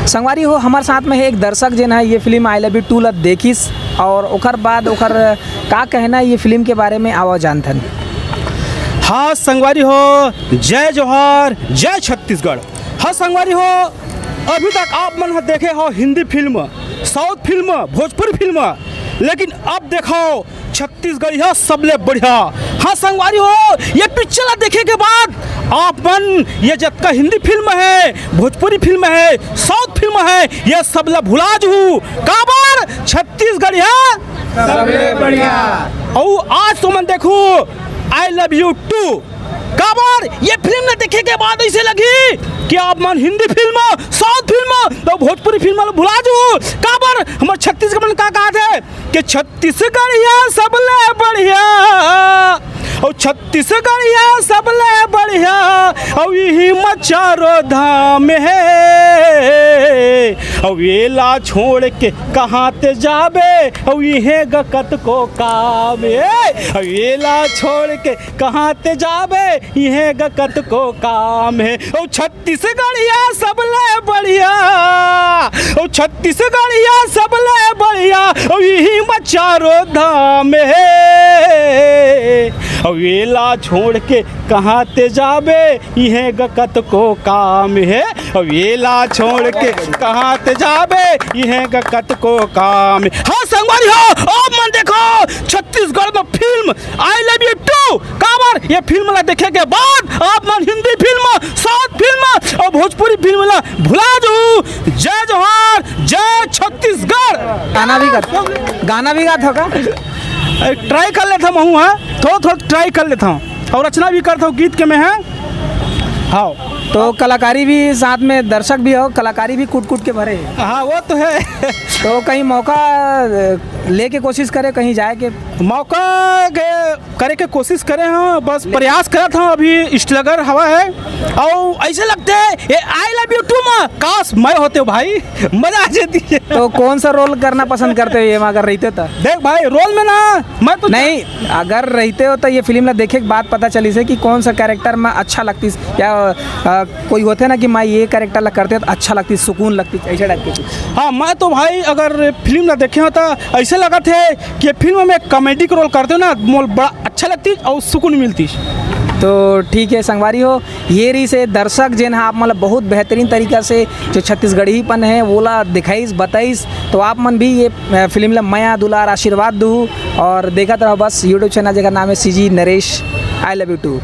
संगवारी हो हमारे साथ में है एक दर्शक जिन है ये film I love you two देखिस और ओकर बाद ओकर का कहना है ये फिल्म के बारे में आवाज जानथन। हाँ संगवारी हो, जय जोहार, जय छत्तीसगढ़। हाँ संगवारी हो, अभी तक आप मन देखे हो Hindi film, south film, Bhojpuri film, लेकिन अब देखो छत्तीसगढ़िया सबले बढ़िया। हाँ संगवारी हो, ये पिक्चर देखे के बाद आप मन ये जब हिंदी फिल्म है, भोजपुरी फिल्म है, साउथ फिल्म है, ये सबला भुला जू काबर छत्तीसगढ़िया सबले बढ़िया। और आज तो मन देखो आई लव यू टू काबर ये फिल्म देखे के बाद ऐसे लगी कि आप मन हिंदी फिल्म, साउथ फिल्म तो भोजपुरी फिल्म भुला जू काबर हमारे छत्तीसगढ़ में का कहा थे कि छत्तीसगढ़िया सबले बढ़िया और छत्तीसगढ़िया सबले बढ़िया और यही मचारो धाम है और वेला छोड़ के कहाँ ते जाबे और ये गकत को काम है और वेला छोड़ के कहाँ ते जाबे ये गकत को काम है और छत्तीसगढ़िया सबले बढ़िया और छत्तीसगढ़िया सबले बढ़िया और यही मचारो धाम है और वेला छोड़ के कहाँ ते जाबे यह गकत को काम है और वेला छोड़ के कहाँ ते जाबे यह गकत को काम है। हाँ संगवारी हो, अब मन देखो छत्तीसगढ़ में film I love you two काबर ये फिल्म ला देखे के बाद आप मन हिंदी फिल्म, साउथ फिल्म और भोजपुरी फिल्म ला भुला दू। जय जोहार, जय छत्तीसगढ़। गाना भी गात होगा, ट्राई कर लेता हूँ। हाँ थोड़ा ट्राई कर लेता हूँ और रचना भी करता हूँ गीत के में है। हाँ तो कलाकारी भी साथ में, दर्शक भी हो, कलाकारी भी कूट कूट के भरे। हाँ वो तो है। तो कहीं मौका लेके कोशिश करे, कहीं जाए के मौका करे के कोशिश करे हैं, बस प्रयास करत हूँ। अभी स्ट्रगल हवा है और ऐसे लगते है ये आई लव यू टू में काश मैं होते भाई, मजा आ जाती है। तो कौन सा रोल करना पसंद करते हो ये में अगर रहते तो? देख भाई रोल में ना मैं तो नहीं, अगर रहते हो तो ये फिल्म देखे के बाद पता चली से कि कौन सा कैरेक्टर में अच्छा लगती या कोई होते ना कि मैं ये कैरेक्टर ला करते तो अच्छा लगती, सुकून लगती, ऐसे टाइप की। हाँ मैं तो भाई अगर फिल्म ना देखे हो तो ऐसे लगा थे कि फिल्म में कॉमेडी का रोल करते हो ना, बड़ा अच्छा लगती और सुकून मिलती। तो ठीक है संगवारी हो, ये रही से दर्शक जिन आप मतलब बहुत बेहतरीन तरीक़ा से जो छत्तीसगढ़ीपन है वोला दिखाईस बताईस। तो आप मन भी ये फिल्म ला माया दुलार आशीर्वाद दूँ और देखा रहो बस यूट्यूब चैनल जगह नाम है CG Naresh I love you to.